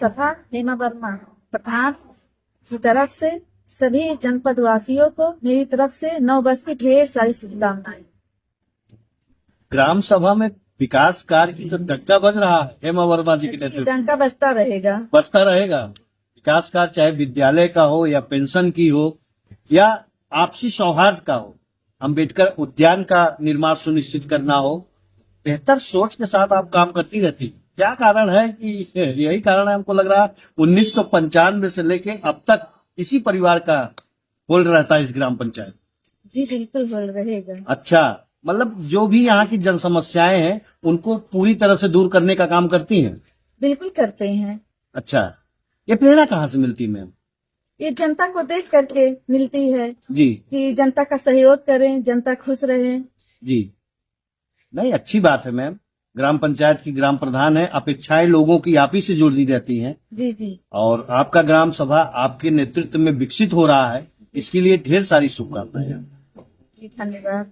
सभा हेमा वर्मा प्रधान की तरफ से सभी जनपद वासियों को मेरी तरफ से नव वर्ष की ढेर सारी शुभकामनाएं। ग्राम सभा में विकास कार्य की तो डंका बज रहा है हेमा वर्मा जी के नेतृत्व में। डंका बजता रहेगा। बजता रहेगा। विकास कार्य चाहे विद्यालय का हो या पेंशन की हो या आपसी सौहार्द का हो, अंबेडकर उद्यान का निर्माण सुनिश्चित करना हो, बेहतर सोच के साथ आप काम करती रहती। क्या कारण है कि यही कारण है हमको लग रहा है 1995 से लेके अब तक इसी परिवार का होल्ड रहता है इस ग्राम पंचायत। जी बिल्कुल होल्ड रहेगा। अच्छा, मतलब जो भी यहाँ की जन समस्याएं हैं उनको पूरी तरह से दूर करने का काम करती हैं। बिल्कुल करते हैं। अच्छा, ये प्रेरणा कहाँ से मिलती है मैम? ये जनता को देख करके मिलती है जी कि जनता का सहयोग करें, जनता खुश रहे। जी, नहीं अच्छी बात है मैम। ग्राम पंचायत की ग्राम प्रधान है, अपेक्षाएं लोगों की आप ही से जुड़ी रहती हैं जी जी। और आपका ग्राम सभा आपके नेतृत्व में विकसित हो रहा है, इसके लिए ढेर सारी शुभकामनाएं। जी धन्यवाद।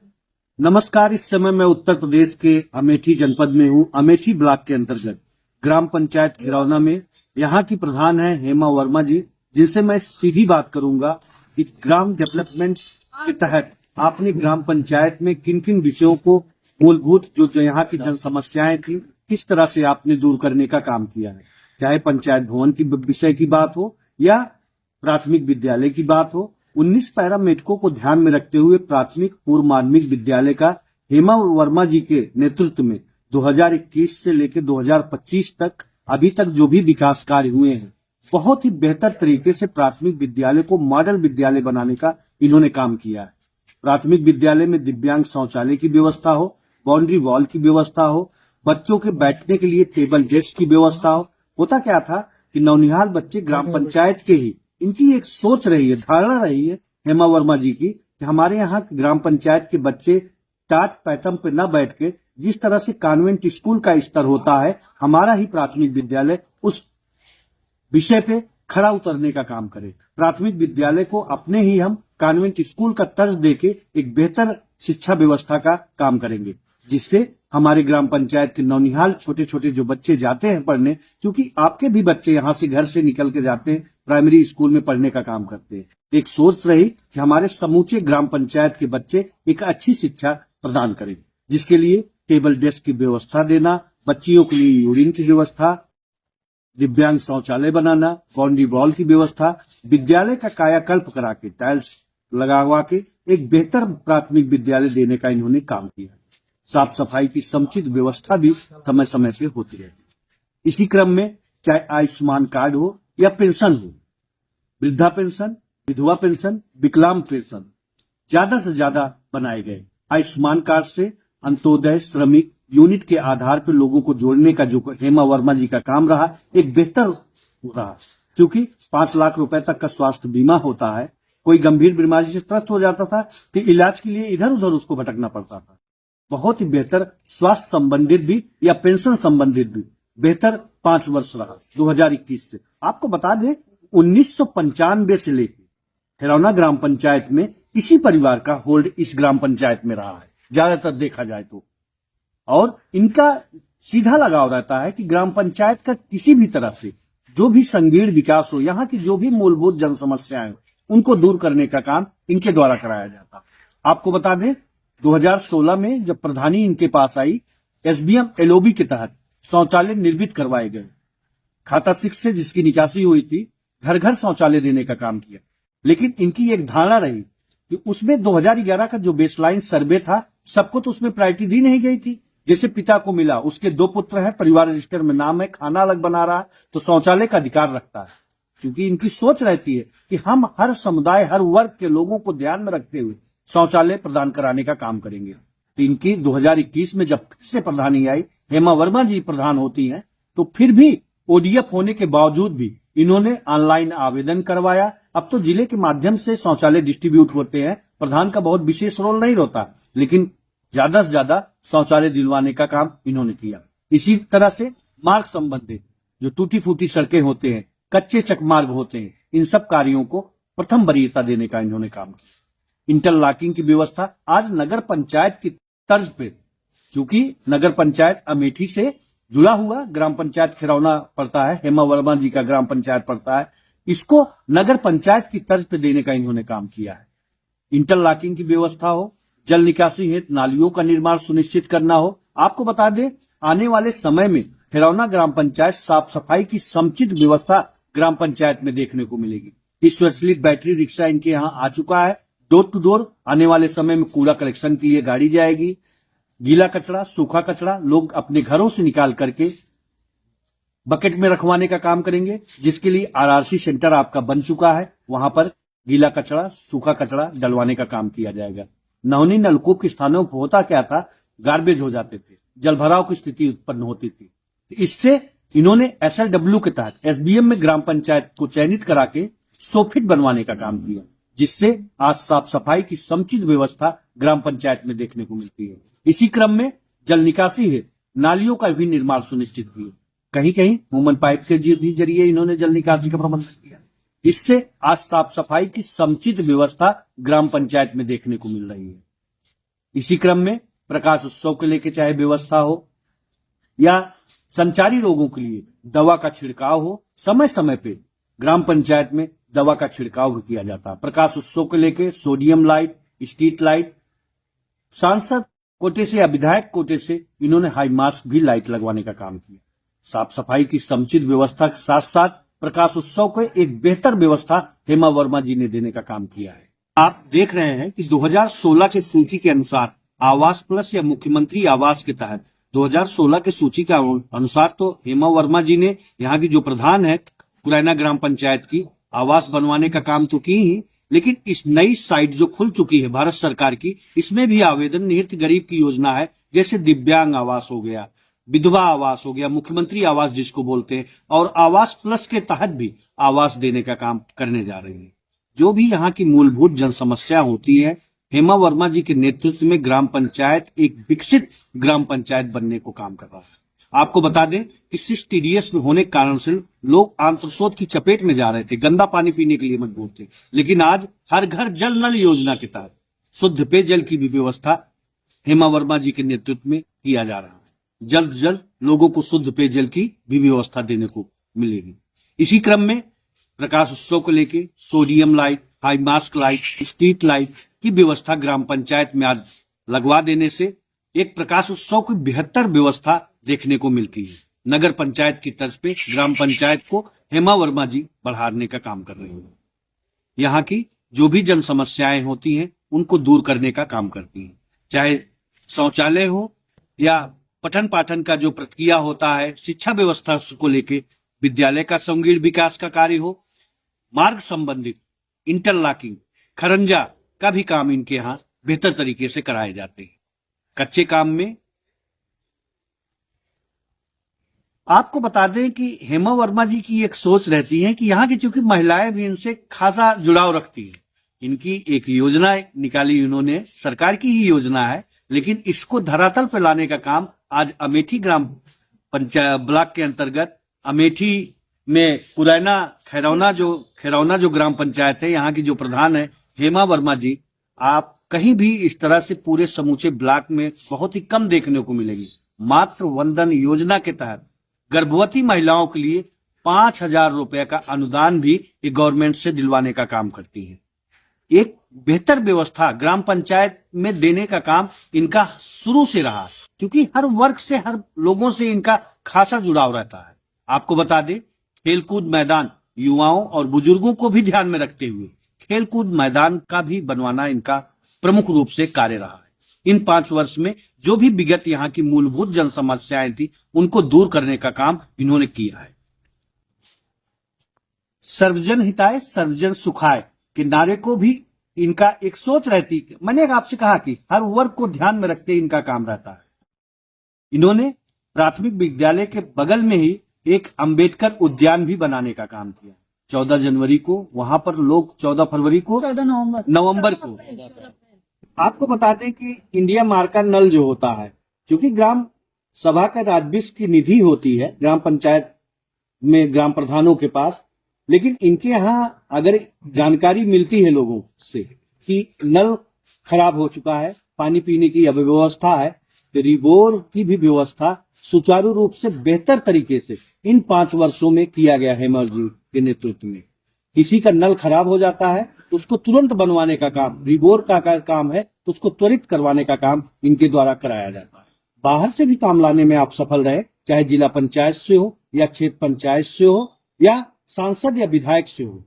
नमस्कार, इस समय मैं उत्तर प्रदेश के अमेठी जनपद में हूँ। अमेठी ब्लॉक के अंतर्गत ग्राम पंचायत खिरौना में यहाँ की प्रधान है हेमा वर्मा जी, जिनसे मैं सीधी बात करूंगा कि ग्राम डेवलपमेंट के तहत आपने ग्राम पंचायत में किन किन विषयों को मूलभूत जो यहाँ की जन समस्याएं थी किस तरह से आपने दूर करने का काम किया है। चाहे पंचायत भवन की विषय की बात हो या प्राथमिक विद्यालय की बात हो। 19 पैरा मेडकों को ध्यान में रखते हुए प्राथमिक पूर्व माध्यमिक विद्यालय का हेमा वर्मा जी के नेतृत्व में 2021 से लेकर 2025 तक अभी तक जो भी विकास कार्य हुए हैं, बहुत ही बेहतर तरीके से प्राथमिक विद्यालय को मॉडल विद्यालय बनाने का इन्होंने काम किया है। प्राथमिक विद्यालय में दिव्यांग शौचालय की व्यवस्था हो, बाउंड्री वॉल की व्यवस्था हो, बच्चों के बैठने के लिए टेबल डेस्क की व्यवस्था हो। होता क्या था कि नौनिहाल बच्चे ग्राम पंचायत के ही, इनकी एक सोच रही है, धारणा रही है हेमा वर्मा जी की कि हमारे यहाँ ग्राम पंचायत के बच्चे टाट पैटर्न पे न बैठ के जिस तरह से कॉन्वेंट स्कूल का स्तर होता है, हमारा ही प्राथमिक विद्यालय उस विषय पे खरा उतरने का काम करे। प्राथमिक विद्यालय को अपने ही हम कॉन्वेंट स्कूल का तर्ज देके एक बेहतर शिक्षा व्यवस्था का काम करेंगे, जिससे हमारे ग्राम पंचायत के नौनिहाल छोटे छोटे जो बच्चे जाते हैं पढ़ने, क्योंकि आपके भी बच्चे यहाँ से घर से निकल के जाते हैं, प्राइमरी स्कूल में पढ़ने का काम करते हैं। एक सोच रही कि हमारे समूचे ग्राम पंचायत के बच्चे एक अच्छी शिक्षा प्रदान करें, जिसके लिए टेबल डेस्क की व्यवस्था देना, बच्चियों के लिए यूरिन की व्यवस्था, दिव्यांग शौचालय बनाना, बाउंड्री वॉल की व्यवस्था, विद्यालय का कायाकल्प करा के टाइल्स लगवा के एक बेहतर प्राथमिक विद्यालय देने का इन्होंने काम किया। साफ सफाई की समुचित व्यवस्था भी समय समय पे होती रहती। इसी क्रम में चाहे आयुष्मान कार्ड हो या पेंशन हो, वृद्धा पेंशन, विधवा पेंशन, विकलांग पेंशन ज्यादा से ज्यादा बनाए गए। आयुष्मान कार्ड से अंत्योदय श्रमिक यूनिट के आधार पर लोगों को जोड़ने का जो हेमा वर्मा जी का काम रहा, एक बेहतर रहा, क्योंकि 5 लाख रुपए तक का स्वास्थ्य बीमा होता है। कोई गंभीर बीमारी से त्रस्त हो जाता था तो इलाज के लिए इधर उधर उसको भटकना पड़ता था। बहुत ही बेहतर स्वास्थ्य संबंधित भी या पेंशन संबंधित भी बेहतर 5 वर्ष रहा 2021 से। आपको बता दें 1995 से लेकर खिरौना ग्राम पंचायत में इसी परिवार का होल्ड इस ग्राम पंचायत में रहा है, ज्यादातर देखा जाए तो। और इनका सीधा लगाव रहता है कि ग्राम पंचायत का किसी भी तरह से जो भी संगीण विकास हो, यहाँ की जो भी मूलभूत जन समस्याएं उनको दूर करने का काम इनके द्वारा कराया जाता। आपको बता दें 2016 में जब प्रधानी इनके पास आई, एसबीएम एलओबी के तहत शौचालय निर्मित करवाए गए। खाता 6 से जिसकी निकासी हुई थी, घर घर शौचालय देने का काम किया। लेकिन इनकी एक धारणा रही कि उसमें 2011 का जो बेसलाइन सर्वे था, सबको तो उसमें प्रायोरिटी दी नहीं गई थी। जैसे पिता को मिला, उसके 2 पुत्र हैं, परिवार रजिस्टर में नाम है, खाना अलग बना रहा है, तो शौचालय का अधिकार रखता है। क्योंकि इनकी सोच रहती है कि हम हर समुदाय, हर वर्ग के लोगों को ध्यान में रखते हुए शौचालय प्रदान कराने का काम करेंगे। तो इनकी 2021 में जब फिर से प्रधानी आई, हेमा वर्मा जी प्रधान होती हैं, तो फिर भी ओडीएफ होने के बावजूद भी इन्होंने ऑनलाइन आवेदन करवाया। अब तो जिले के माध्यम से शौचालय डिस्ट्रीब्यूट होते हैं, प्रधान का बहुत विशेष रोल नहीं होता, लेकिन ज्यादा से ज्यादा शौचालय दिलवाने का काम इन्होंने किया। इसी तरह से मार्ग संबंधित जो टूटी फूटी सड़कें होते हैं, कच्चे चकमार्ग होते हैं, इन सब कार्यों को प्रथम वरीयता देने का इन्होंने काम किया। इंटरलॉकिंग की व्यवस्था आज नगर पंचायत की तर्ज पे, क्योंकि नगर पंचायत अमेठी से जुड़ा हुआ ग्राम पंचायत खिरौना पड़ता है, हेमा वर्मा जी का ग्राम पंचायत पड़ता है, इसको नगर पंचायत की तर्ज पे देने का इन्होंने काम किया है। इंटरलॉकिंग की व्यवस्था हो, जल निकासी हेतु नालियों का निर्माण सुनिश्चित करना हो। आपको बता दें, आने वाले समय में खिरौना ग्राम पंचायत साफ सफाई की समुचित व्यवस्था ग्राम पंचायत में देखने को मिलेगी। इस स्वचालित बैटरी रिक्शा इनके यहाँ आ चुका है। डोर टू डोर आने वाले समय में कूड़ा कलेक्शन के लिए गाड़ी जाएगी। गीला कचरा, सूखा कचरा लोग अपने घरों से निकाल करके बकेट में रखवाने का काम करेंगे, जिसके लिए आरआरसी सेंटर आपका बन चुका है। वहां पर गीला कचरा, सूखा कचरा डलवाने का काम किया जाएगा। नवनी नलकूप के स्थानों पर होता क्या था, गार्बेज हो जाते थे, जल भराव की स्थिति उत्पन्न होती थी। इससे इन्होंने एसएलडब्ल्यू के तहत एसबीएम में ग्राम पंचायत को चयनित करा के सोफिट बनवाने का काम किया, जिससे आज साफ सफाई की समुचित व्यवस्था ग्राम पंचायत में देखने को मिलती है। इसी क्रम में जल निकासी है, नालियों का भी निर्माण सुनिश्चित किया। कहीं कहीं वुमन पाइप के भी जरिए इन्होंने जल निकासी का प्रबंधन किया। इससे आज साफ सफाई की समुचित व्यवस्था ग्राम पंचायत में देखने को मिल रही है। इसी क्रम में प्रकाश उत्सव के लेके चाहे व्यवस्था हो या संचारी रोगों के लिए दवा का छिड़काव हो, समय समय पे ग्राम पंचायत में दवा का छिड़काव भी किया जाता है। प्रकाश उत्सव के लेके सोडियम लाइट, स्ट्रीट लाइट, सांसद कोटे से या विधायक कोटे से इन्होंने हाई मास्क भी लाइट लगवाने का काम किया। साफ सफाई की समुचित व्यवस्था के साथ साथ प्रकाश उत्सव को एक बेहतर व्यवस्था हेमा वर्मा जी ने देने का काम किया है। आप देख रहे हैं कि 2016 के सूची के अनुसार आवास प्लस या मुख्यमंत्री आवास के तहत 2016 के सूची के अनुसार तो हेमा वर्मा जी ने यहाँ की जो प्रधान है पुरैना ग्राम पंचायत की आवास बनवाने का काम तो की ही, लेकिन इस नई साइट जो खुल चुकी है भारत सरकार की, इसमें भी आवेदन निहित गरीब की योजना है, जैसे दिव्यांग आवास हो गया, विधवा आवास हो गया, मुख्यमंत्री आवास जिसको बोलते हैं, और आवास प्लस के तहत भी आवास देने का काम करने जा रही है। जो भी यहाँ की मूलभूत जन समस्या होती है, हेमा वर्मा जी के नेतृत्व में ग्राम पंचायत एक विकसित ग्राम पंचायत बनने को काम कर रहा है। आपको बता दें कि सिस टीडीएस में होने के कारण से लोग आंत्रशोथ की चपेट में जा रहे थे, गंदा पानी पीने के लिए मजबूर थे, लेकिन आज हर घर जल नल योजना के तहत शुद्ध पेयजल की भी व्यवस्था हेमा वर्मा जी के नेतृत्व में किया जा रहा है। जल्द जल्द लोगों को शुद्ध पेयजल की भी व्यवस्था देने को मिलेगी। इसी क्रम में प्रकाश उत्सव को लेके sodium light, high mask light, street light की व्यवस्था ग्राम पंचायत में आज लगवा देने से एक प्रकाश उत्सव की बेहतर व्यवस्था देखने को मिलती है। नगर पंचायत की तर्ज पे ग्राम पंचायत को हेमा वर्मा जी बढ़ाने का काम कर रही है। यहाँ की जो भी जन समस्याएं होती हैं उनको दूर करने का काम करती हैं, चाहे शौचालय हो या पठन पाठन का जो प्रक्रिया होता है, शिक्षा व्यवस्था को लेके विद्यालय का समग्र विकास का कार्य हो, मार्ग संबंधित इंटरलॉकिंग, खरंजा का भी काम इनके यहाँ बेहतर तरीके से कराए जाते हैं। कच्चे काम में आपको बता दें कि हेमा वर्मा जी की एक सोच रहती है कि यहाँ की चूंकि महिलाएं भी इनसे खासा जुड़ाव रखती हैं। इनकी एक योजना निकाली इन्होंने, सरकार की ही योजना है, लेकिन इसको धरातल पर लाने का काम आज अमेठी ग्राम पंचायत ब्लॉक के अंतर्गत अमेठी में पुरैना खिरौना जो ग्राम पंचायत है, यहाँ की जो प्रधान है हेमा वर्मा जी, आप कहीं भी इस तरह से पूरे समूचे ब्लॉक में बहुत ही कम देखने को मिलेंगे। मातृ वंदन योजना के तहत गर्भवती महिलाओं के लिए 5,000 रुपए का अनुदान भी ये गवर्नमेंट से दिलवाने का काम करती है। एक बेहतर व्यवस्था ग्राम पंचायत में देने का काम इनका शुरू से रहा, क्योंकि हर वर्ग से, हर लोगों से इनका खासा जुड़ाव रहता है। आपको बता दें, खेलकूद मैदान युवाओं और बुजुर्गों को भी ध्यान में रखते हुए खेलकूद मैदान का भी बनवाना इनका प्रमुख रूप से कार्य रहा है। इन 5 वर्ष में जो भी विगत यहाँ की मूलभूत जन समस्याएं थी उनको दूर करने का काम इन्होंने किया है। सर्वजन हिताय सर्वजन सुखाय के नारे को भी इनका एक सोच रहती। मैंने आपसे कहा कि हर वर्ग को ध्यान में रखते इनका काम रहता है। इन्होंने प्राथमिक विद्यालय के बगल में ही एक अंबेडकर उद्यान भी बनाने का काम किया। 14 जनवरी को वहां पर लोग 14 फरवरी को 14 नवंबर को आपको बता दें कि इंडिया मार्का नल जो होता है, क्योंकि ग्राम सभा का राजस्व की निधि होती है ग्राम पंचायत में ग्राम प्रधानों के पास, लेकिन इनके यहाँ अगर जानकारी मिलती है लोगों से कि नल खराब हो चुका है, पानी पीने की अव्यवस्था है, तो रिबोर की भी व्यवस्था सुचारू रूप से बेहतर तरीके से इन 5 वर्षों में किया गया हेमा जी के नेतृत्व में। किसी का नल खराब हो जाता है तो उसको तुरंत बनवाने का काम, रिबोर का काम है तो उसको त्वरित करवाने का काम इनके द्वारा कराया जाता है। बाहर से भी काम लाने में आप सफल रहे, चाहे जिला पंचायत से हो या क्षेत्र पंचायत से हो या सांसद या विधायक से हो,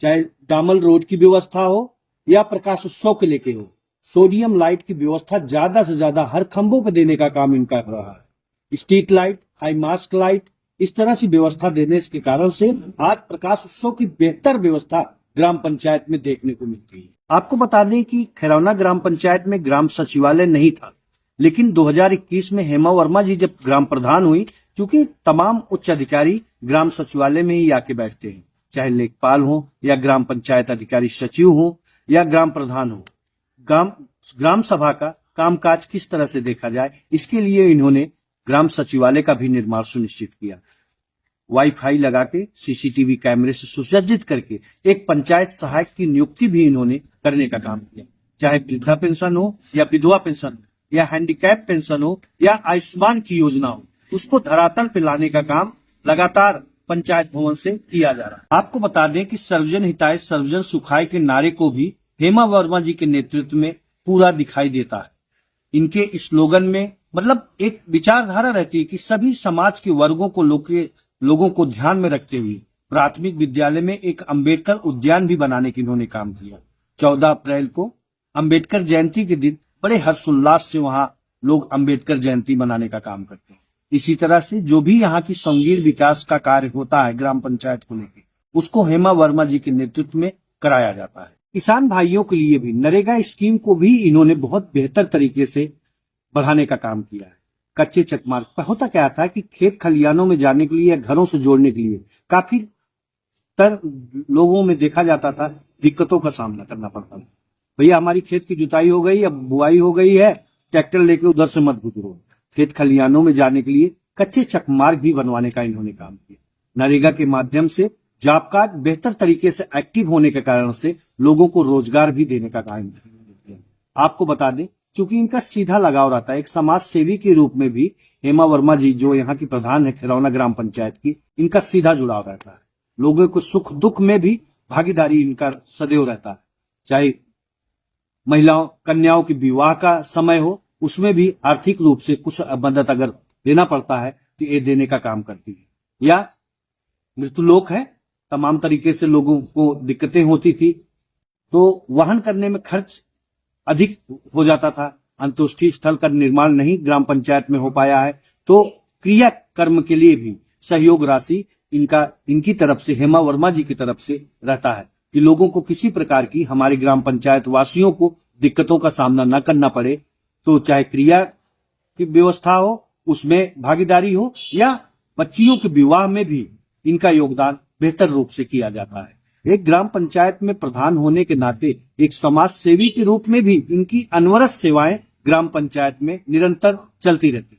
चाहे डामल रोड की व्यवस्था हो या प्रकाश उत्सव के लेके हो, सोडियम लाइट की व्यवस्था ज्यादा से ज्यादा हर खंभों पर देने का काम इनका रहा है। Street light, high mask light, इस तरह से व्यवस्था देने के कारण से आज प्रकाश उत्सव की बेहतर व्यवस्था ग्राम पंचायत में देखने को मिलती है। आपको बता दें कि खैरौना ग्राम पंचायत में ग्राम सचिवालय नहीं था, लेकिन 2021 में हेमा वर्मा जी जब ग्राम प्रधान हुई, क्योंकि तमाम उच्च अधिकारी ग्राम सचिवालय में ही आके बैठते हैं, चाहे लेखपाल हो या ग्राम पंचायत अधिकारी सचिव हो या ग्राम प्रधान हो। ग्राम सभा का कामकाज किस तरह से देखा जाए, इसके लिए इन्होंने ग्राम सचिवालय का भी निर्माण सुनिश्चित किया। वाईफाई लगा के सीसीटीवी कैमरे से सुसज्जित करके एक पंचायत सहायक की नियुक्ति भी इन्होंने करने का काम किया। चाहे वृद्धा पेंशन हो या विधवा पेंशन हो या हैंडीकैप पेंशन हो या आयुष्मान की योजना हो, उसको धरातल पे लाने का काम लगातार पंचायत भवन से किया जा रहा है। आपको बता दें कि सर्वजन हिताय सर्वजन सुखाय के नारे को भी हेमा वर्मा जी के नेतृत्व में पूरा दिखाई देता है। इनके स्लोगन में मतलब एक विचारधारा रहती है कि सभी समाज के वर्गों को लोगों को ध्यान में रखते हुए प्राथमिक विद्यालय में एक अंबेडकर उद्यान भी बनाने की इन्होंने काम किया। 14 अप्रैल को अंबेडकर जयंती के दिन बड़े हर्षोल्लास से वहां लोग अंबेडकर जयंती मनाने का काम करते हैं। इसी तरह से जो भी यहाँ की संगीन विकास का कार्य होता है ग्राम पंचायत को लेकर, उसको हेमा वर्मा जी के नेतृत्व में कराया जाता है। किसान भाइयों के लिए भी नरेगा स्कीम को भी इन्होंने बहुत बेहतर तरीके से बढ़ाने का काम किया है। कच्चे चकमार्ग पर होता क्या था कि खेत खलियानों में जाने के लिए या घरों से जोड़ने के लिए काफी लोगों में देखा जाता था, दिक्कतों का सामना करना पड़ता था। भैया हमारी खेत की जुताई हो गई, अब बुआई हो गई है, ट्रैक्टर लेके उधर से मत गुजरो। खेत खलियानों में जाने के लिए कच्चे चकमार्ग भी बनवाने का इन्होंने काम किया। नरेगा के माध्यम से जॉब कार्ड बेहतर तरीके से एक्टिव होने के कारण से लोगों को रोजगार भी देने का काम किया। आपको बता दें, क्योंकि इनका सीधा लगाव रहता है, एक समाज सेवी के रूप में भी हेमा वर्मा जी जो यहाँ की प्रधान है खैरौना ग्राम पंचायत की, इनका सीधा जुड़ाव रहता है। लोगों को सुख दुख में भी भागीदारी इनका सदैव रहता है। चाहे महिलाओं कन्याओं के विवाह का समय हो, उसमें भी आर्थिक रूप से कुछ मदद अगर देना पड़ता है तो ये देने का काम करती है। या मृत्युलोक है, तमाम तरीके से लोगों को दिक्कतें होती थी तो वाहन करने में खर्च अधिक हो जाता था, अंत्येष्टि स्थल का निर्माण नहीं ग्राम पंचायत में हो पाया है, तो क्रिया कर्म के लिए भी सहयोग राशि इनकी तरफ से हेमा वर्मा जी की तरफ से रहता है कि लोगों को किसी प्रकार की हमारे ग्राम पंचायत वासियों को दिक्कतों का सामना न करना पड़े, तो चाहे क्रिया की व्यवस्था हो उसमें भागीदारी हो या बच्चियों के विवाह में भी इनका योगदान बेहतर रूप से किया जाता है। एक ग्राम पंचायत में प्रधान होने के नाते एक समाज सेवी के रूप में भी इनकी अनवरत सेवाएं ग्राम पंचायत में निरंतर चलती रहती।